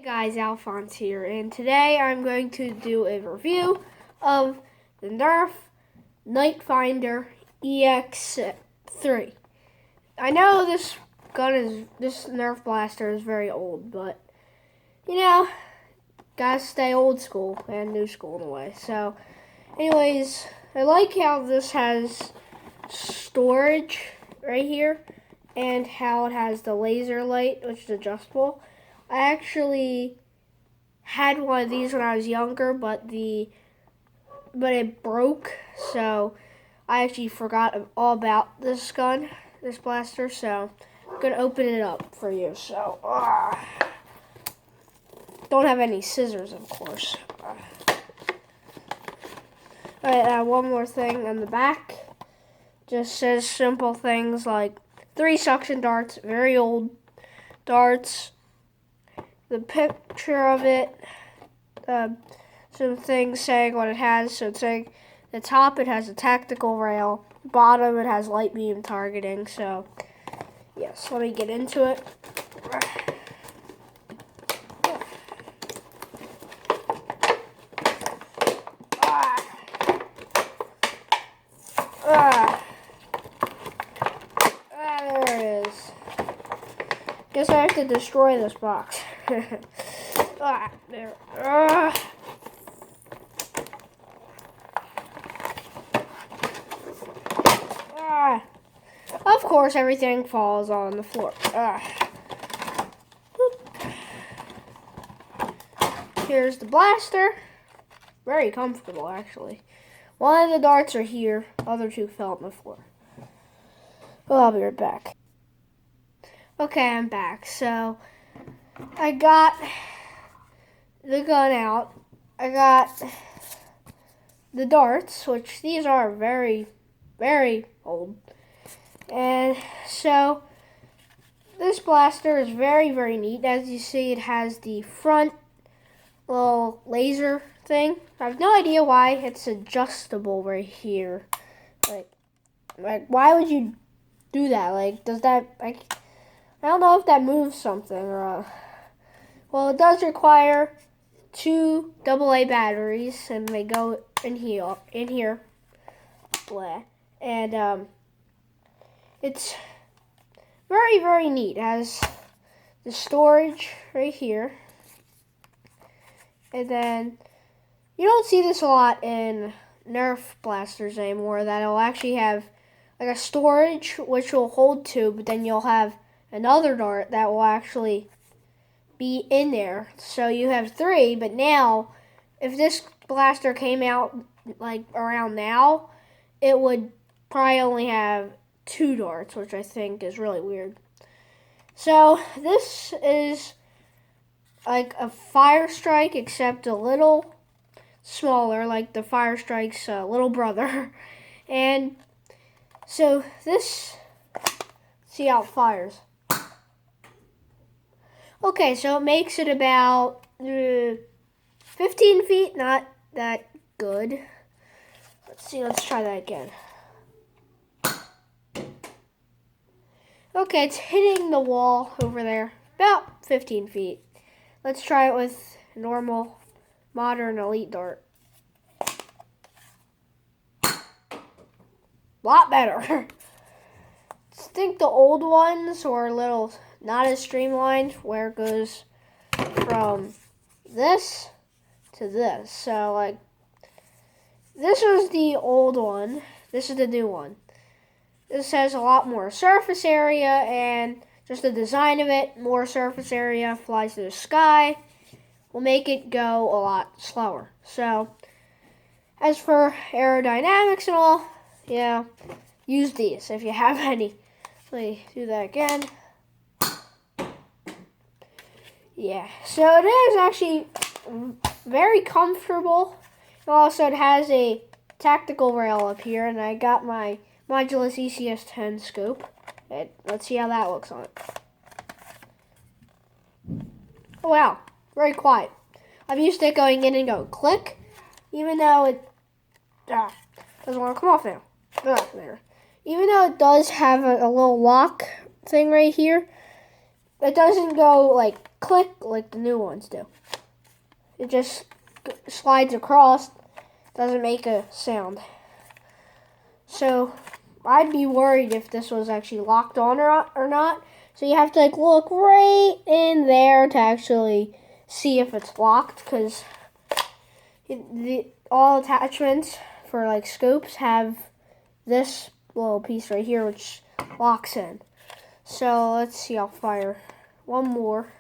Guys, Alphonse here, and today I'm going to do a review of the Nerf Nite EX3. I know this Nerf blaster is very old, but gotta stay old school and new school in a way. So, anyways, I like how this has storage right here, and how it has the laser light, which is adjustable. I actually had one of these when I was younger, but it broke, so I actually forgot all about this blaster, so I'm gonna open it up for you. So, don't have any scissors, of course. Alright, one more thing on the back. Just says simple things like 3 suction darts, very old darts. The picture of it, some things saying what it has. So it's saying the top, it has a tactical rail. Bottom, it has light beam targeting. So yes, let me get into it. There it is. Guess I have to destroy this box. There. Of course, everything falls on the floor. Here's the blaster. Very comfortable, actually. One of the darts are here. Other 2 fell on the floor. Well, I'll be right back. Okay, I'm back. So, I got the gun out. I got the darts, which these are very, very old. And so, this blaster is very, very neat. As you see, it has the front little laser thing. I have no idea why it's adjustable right here. Like why would you do that? Like, does that, I don't know if that moves something or well, it does require 2 AA batteries, and they go in here. Blah. And it's very, very neat. It has the storage right here. And then you don't see this a lot in Nerf blasters anymore, that it'll actually have like a storage which will hold 2, but then you'll have another dart that will actually be in there. So you have 3, but now if this blaster came out like around now, it would probably only have 2 darts, which I think is really weird. So this is like a Fire Strike, except a little smaller, like the Fire Strike's little brother. And so this, see how it fires. Okay, so it makes it about 15 feet, not that good. Let's try that again. Okay, it's hitting the wall over there, about 15 feet. Let's try it with normal, modern, elite dart. Lot better. I think the old ones were a little not as streamlined, where it goes from this to this. So, like, this was the old one. This is the new one. This has a lot more surface area, and just the design of it, more surface area, flies to the sky, will make it go a lot slower. So, as for aerodynamics and all, yeah, use these if you have any. Let me do that again. Yeah, so it is actually very comfortable. Also, it has a tactical rail up here, and I got my Modulus ECS-10 scope. Let's see how that looks on it. Oh wow, very quiet. I'm used to it going in and go click, even though it doesn't want to come off now. There. Even though it does have a little lock thing right here, it doesn't go like click like the new ones do. It just slides across, doesn't make a sound. So I'd be worried if this was actually locked on or not. So you have to like look right in there to actually see if it's locked, because all attachments for like scopes have this little piece right here which locks in. So let's see, I'll fire one more.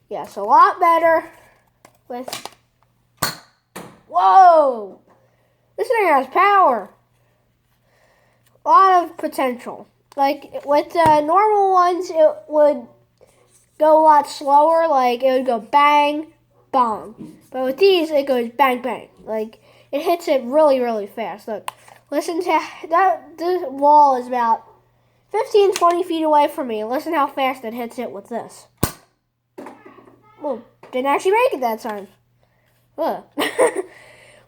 Yeah, it's a lot better with, whoa! This thing has power. A lot of potential. Like with the normal ones, it would go a lot slower. Like it would go bang, bong. But with these, it goes bang, bang. Like it hits it really, really fast. Look, listen to that. This wall is about 15, 20 feet away from me. Listen how fast it hits it with this. Well, didn't actually make it that time.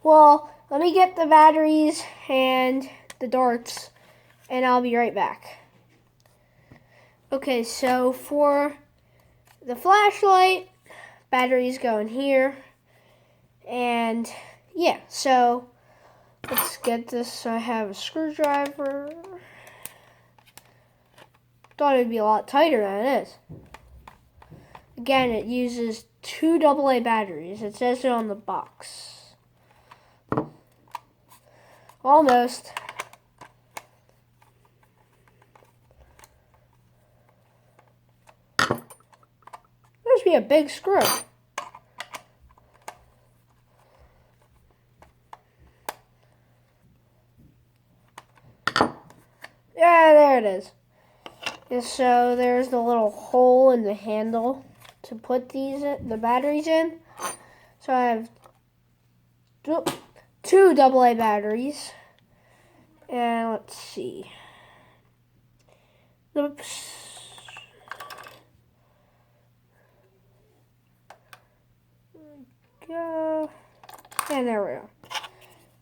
Well, let me get the batteries and the darts, and I'll be right back. Okay, so for the flashlight, batteries go in here. And yeah, so let's get this. I have a screwdriver. Thought it'd be a lot tighter than it is. Again, it uses 2 AA batteries. It says it on the box. Almost. Must be a big screw. Yeah, there it is. And so there's the little hole in the handle to put the batteries in. So I have 2 AA batteries. And let's see. Oops. Go. And there we go.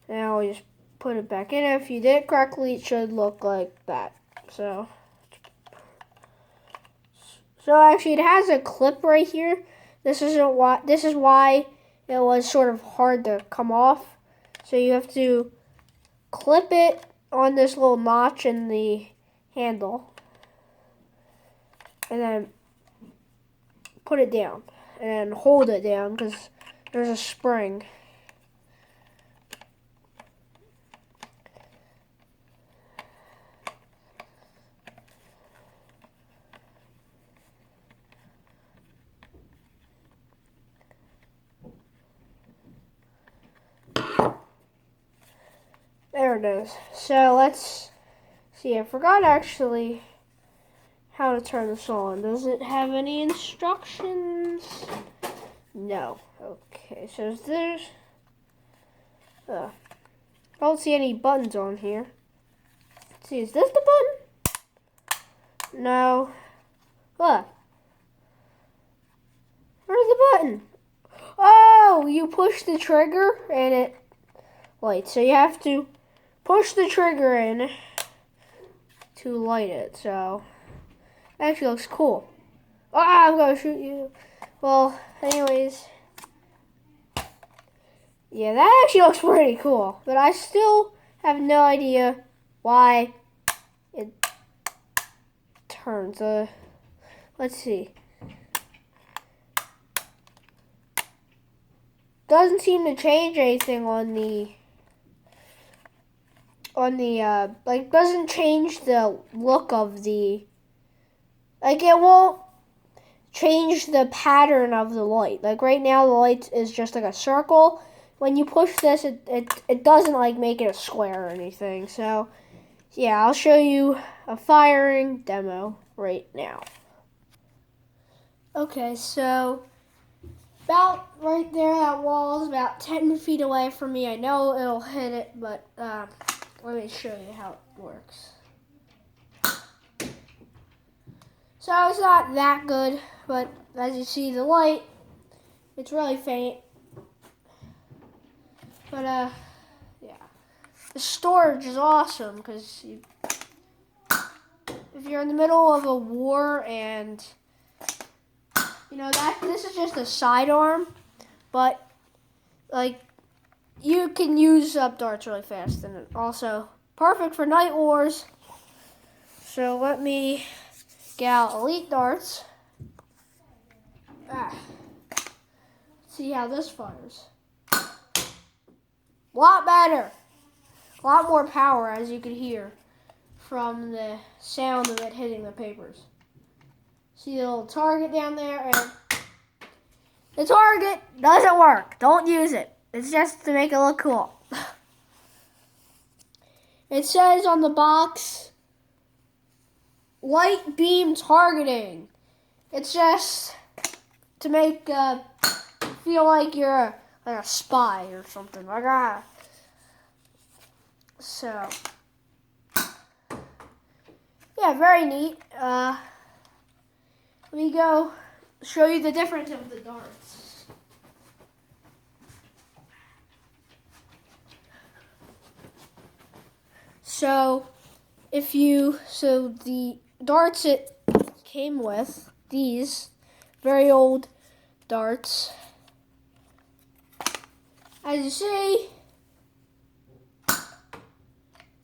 Now we just put it back in. If you did it correctly, it should look like that. So actually, it has a clip right here. This is why it was sort of hard to come off. So you have to clip it on this little notch in the handle, and then put it down, and hold it down because there's a spring. There it is. So let's see. I forgot actually how to turn this on. Does it have any instructions? No. Okay, so there's... I don't see any buttons on here. Let's see, is this the button? No. Look. Where's the button? Oh, you push the trigger and it lights. So you have to push the trigger in to light it. So it actually looks cool. Ah, I'm gonna shoot you. Well, anyways, yeah, that actually looks pretty cool. But I still have no idea why it turns. Let's see. Doesn't seem to change anything on the like, doesn't change the look of the, like, it won't change the pattern of the light. Like right now the light is just like a circle. When you push this, it doesn't like make it a square or anything. So yeah, I'll show you a firing demo right now. Okay, so about right there, that wall is about 10 feet away from me. I know it'll hit it, but let me show you how it works. So it's not that good, but as you see the light, it's really faint. But the storage is awesome because if you're in the middle of a war and this is just a sidearm, but like you can use up darts really fast, and also perfect for night wars. So let me get out elite darts. See how this fires. A lot better. A lot more power, as you can hear from the sound of it hitting the papers. See the little target down there? And the target doesn't work. Don't use it. It's just to make it look cool. It says on the box, light beam targeting. It's just to make feel like you're a spy or something like that. So, yeah, very neat. Let me go show you the difference of the darts. So the darts it came with, these very old darts. As you see,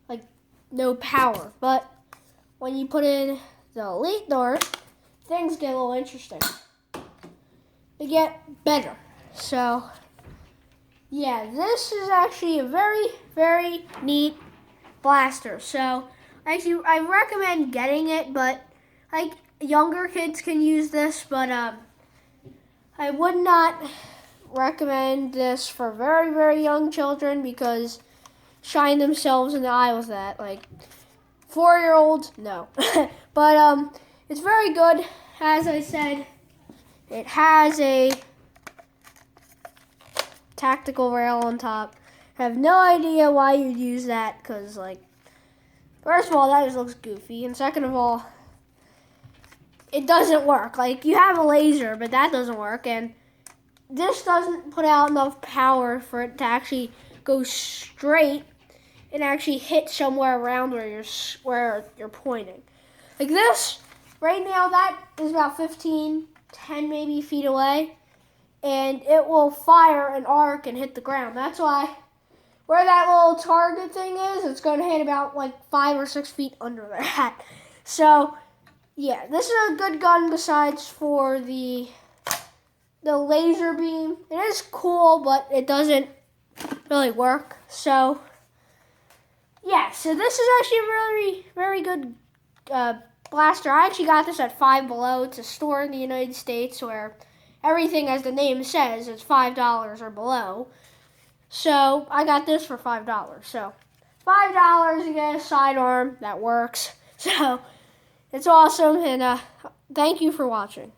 like no power, but when you put in the elite dart, things get a little interesting. They get better. So, yeah, this is actually a very, very neat blaster. So, actually, I recommend getting it, but like younger kids can use this, but I would not recommend this for very, very young children because shine themselves in the eye with that. Like 4-year-olds, no. But it's very good. As I said, it has a tactical rail on top. I have no idea why you'd use that because, like, first of all, that just looks goofy. And second of all, it doesn't work. Like, you have a laser, but that doesn't work. And this doesn't put out enough power for it to actually go straight and actually hit somewhere around where you're pointing. Like this, right now, that is about 10 maybe feet away, and it will fire an arc and hit the ground. That's why where that little target thing is, it's going to hit about like 5 or 6 feet under that. So, yeah, this is a good gun besides for the laser beam. It is cool, but it doesn't really work. So, yeah, so this is actually a very, very good blaster. I actually got this at Five Below. It's a store in the United States where everything, as the name says, is $5 or below. So I got this for $5. So $5, you get a sidearm that works. So it's awesome, and thank you for watching.